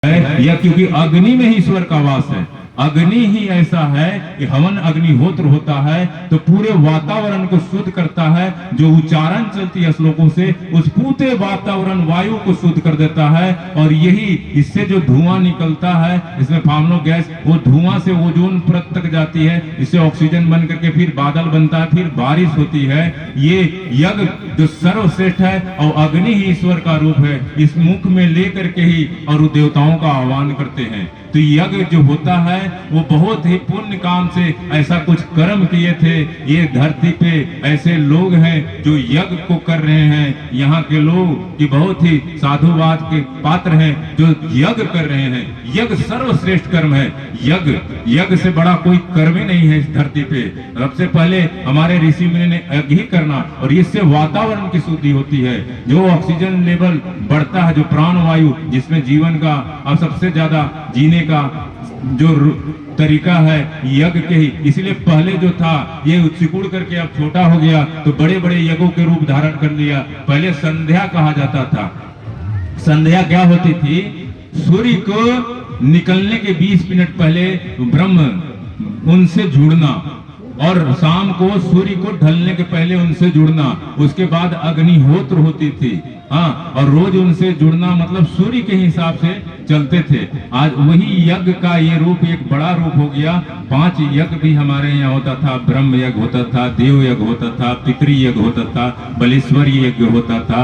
है, या क्योंकि अग्नि में ही ईश्वर का वास है। अग्नि ही ऐसा है कि हवन अग्निहोत्र होता है तो पूरे वातावरण को शुद्ध करता है। जो उच्चारण चलती है श्लोकों से, उस पूरे वातावरण वायु को शुद्ध कर देता है। और यही इससे जो धुआं निकलता है, इसमें फार्मलो गैस, वो धुआं से ओजोन परत तक जाती है, इससे ऑक्सीजन बन करके फिर बादल बनता है, फिर बारिश होती है। ये यज्ञ जो सर्वश्रेष्ठ है और अग्नि ही ईश्वर का रूप है, इस मुख में लेकर के ही और देवताओं का आह्वान करते हैं। तो यज्ञ जो होता है वो बहुत ही पुण्य काम से ऐसा कुछ कर्म किए थे। ये धरती पे ऐसे लोग हैं जो यज्ञ को कर रहे हैं। यहाँ के लोग ये बहुत ही साधुवाद के पात्र हैं जो यज्ञ कर रहे हैं। यज्ञ सर्वश्रेष्ठ कर्म है। यज्ञ से बड़ा कोई कर्म ही नहीं है इस धरती पे। सबसे पहले हमारे ऋषि मुनि ने यज्ञ ही करना, और इससे वातावरण की शुद्धि होती है। जो ऑक्सीजन लेवल बढ़ता है, जो प्राण वायु जिसमें जीवन का और सबसे ज्यादा जीने का जो तरीका है यज्ञ के ही। इसलिए पहले जो था ये सिकुड़ करके अब छोटा हो गया तो बड़े बड़े यज्ञों के रूप धारण कर लिया। पहले संध्या कहा जाता था। संध्या क्या होती थी? सूर्य को निकलने के 20 मिनट पहले ब्रह्म उनसे जुड़ना, और शाम को सूर्य को ढलने के पहले उनसे जुड़ना। उसके बाद अग्निहोत्र होती थी। हाँ, और रोज उनसे जुड़ना मतलब सूर्य के हिसाब से चलते थे। आज वही यज्ञ का ये रूप एक बड़ा रूप हो गया। 5 यज्ञ भी हमारे यहाँ होता था। ब्रह्म यज्ञ होता था, देव यज्ञ होता था, पितृ यज्ञ होता था, बलेश्वर यज्ञ होता था।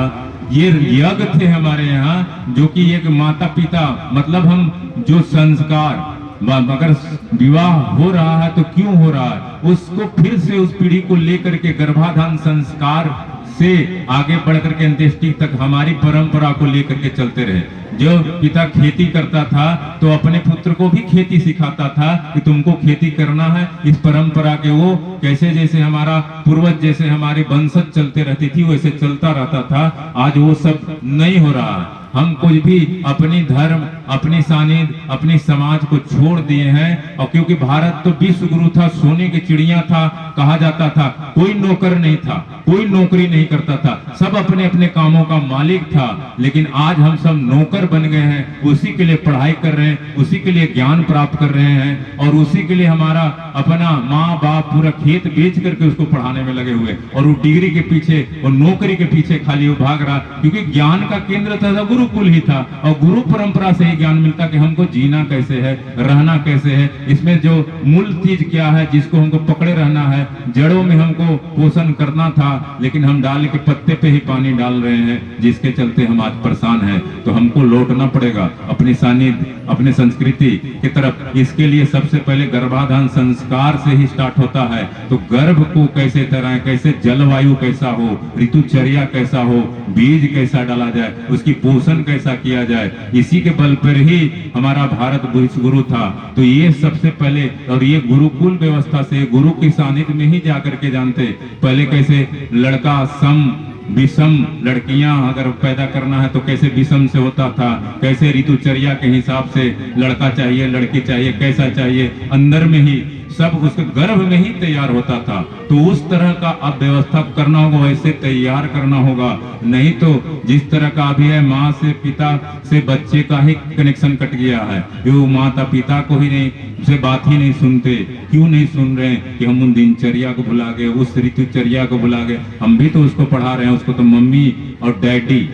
ये यज्ञ थे हमारे यहाँ, जो कि एक माता पिता मतलब हम जो संस्कार, अगर विवाह हो रहा है तो क्यों हो रहा है, उसको फिर से उस पीढ़ी को लेकर के गर्भाधान संस्कार से आगे बढ़कर के अंत्येष्टि तक हमारी परंपरा को लेकर के चलते रहे। जो पिता खेती करता था तो अपने पुत्र को भी खेती सिखाता था कि तुमको खेती करना है। इस परंपरा के वो कैसे जैसे हमारा पूर्वज जैसे हमारे वंशज चलते रहती थी वैसे चलता रहता था। आज वो सब नहीं हो रहा है। हम कुछ भी अपनी धर्म, अपनी सानिध्य, अपनी समाज को छोड़ दिए हैं। और क्योंकि भारत तो विश्व गुरु था, सोने की चिड़िया था कहा जाता था। कोई नौकर नहीं था, कोई नौकरी नहीं करता था, सब अपने अपने कामों का मालिक था। लेकिन आज हम सब नौकर बन गए हैं। उसी के लिए पढ़ाई कर रहे हैं, उसी के लिए ज्ञान प्राप्त कर रहे हैं, और उसी के लिए हमारा अपना माँ बाप पूरा खेत बेच करके उसको पढ़ाने में लगे हुए, और वो डिग्री के पीछे और नौकरी के पीछे खाली वो भाग रहा। क्योंकि ज्ञान का केंद्र था गुरुकुल ही था, और गुरु परंपरा से ही ज्ञान मिलता कि हमको जीना कैसे है, रहना कैसे है। इसमें जो मूल चीज क्या है जिसको हमको पकड़े रहना है। जड़ों में हमको पोषण करना था, लेकिन हम डाल के पत्ते पे ही पानी डाल रहे हैं, जिसके चलते हम आज परेशान हैं। तो हमको लौटना पड़ेगा अपनी सानिध्य, अपने संस्कृति की तरफ। इसके लिए सबसे पहले गर्भाधान संस्कार से ही स्टार्ट होता है। तो गर्भ को कैसे तरह, कैसे जलवायु कैसा हो, ऋतुचर्या कैसा हो, बीज कैसा डाला जाए, उसकी पोषण कैसा किया जाए, इसी के बल पर ही हमारा भारत गुरु था। तो ये सबसे पहले, और ये गुरुकुल व्यवस्था से गुरु की सानिध्य में ही जाकर के जानते। पहले कैसे लड़का सम विषम, लड़कियां अगर पैदा करना है तो कैसे विषम से होता था, कैसे ऋतुचर्या के हिसाब से लड़का चाहिए लड़की चाहिए, कैसा चाहिए, अंदर में ही सब उसके गर्भ में ही तैयार होता था। तो उस तरह का अब व्यवस्था करना होगा, वैसे तैयार करना होगा। नहीं तो जिस तरह का अभी है, माँ से पिता से बच्चे का ही कनेक्शन कट गया है। वो माता पिता को ही नहीं से बात ही नहीं सुनते। क्यों नहीं सुन रहे हैं? कि हम उन दिनचर्या को भुला गए, उस ऋतुचर्या को भुला गए। हम भी तो उसको पढ़ा रहे हैं, उसको तो मम्मी और डैडी,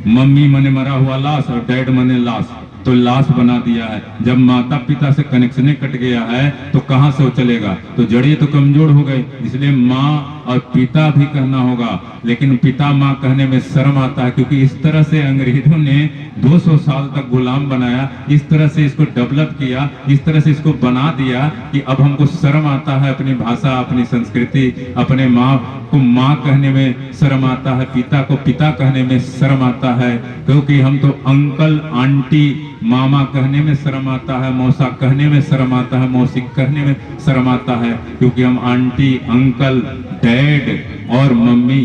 मम्मी मने मरा हुआ लाश और डैड मने लाश, तो लाश बना दिया है। जब माता पिता से कनेक्शन कट गया है तो कहां से वो चलेगा? तो जड़ें तो कमजोर हो गए। इसलिए माँ और पिता भी कहना होगा, लेकिन पिता माँ कहने में शर्म आता है, क्योंकि इस तरह से अंग्रेजों ने 200 साल तक गुलाम बनाया, इस तरह से इसको डेवलप किया, इस तरह से इसको बना दिया कि अब हमको शर्म आता है अपनी भाषा, अपनी संस्कृति, अपने माँ को माँ कहने में शर्म आता है, पिता को पिता कहने में शर्म आता है। क्योंकि हम तो अंकल आंटी मामा कहने में शर्म आता है, मौसा कहने में शर्म आता है, मौसी कहने में शर्म आता है। क्योंकि हम आंटी, अंकल, डैड और मम्मी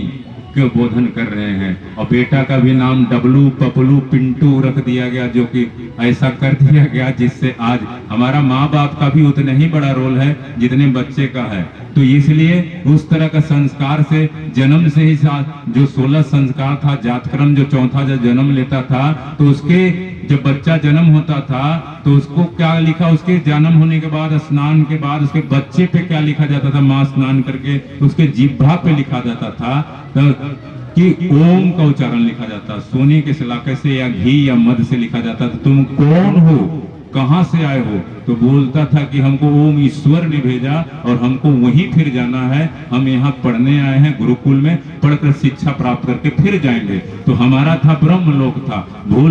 क्यों बोधन कर रहे हैं। और बेटा का भी नाम डबलू, पपलू, पिंटू रख दिया गया, जो कि ऐसा कर दिया गया जिससे आज हमारा माँ बाप का भी उतना ही बड़ा रोल है जितने बच्चे का है। तो इसलिए उस तरह का संस्कार से जन्म से ही जो 16 संस्कार था, जातक्रम जो चौथा जो जन्म लेता था, तो उसके जब बच्चा जन्म होता था तो उसको क्या लिखा, उसके जन्म होने के बाद स्नान के बाद उसके बच्चे पे क्या लिखा जाता था, मां स्नान करके उसके जिह्वा पे लिखा जाता था कि ओम का उच्चारण लिखा जाता, सोने के सिलाके से या घी या मध से लिखा जाता था। तुम कौन हो, कहां से आए हो, तो बोलता था कि हमको ओम ईश्वर ने भेजा और हमको वहीं फिर जाना है, हम यहाँ पढ़ने आए हैं, गुरुकुल में पढ़कर शिक्षा प्राप्त करके फिर जाएंगे। तो हमारा था ब्रह्म लोक था। भूल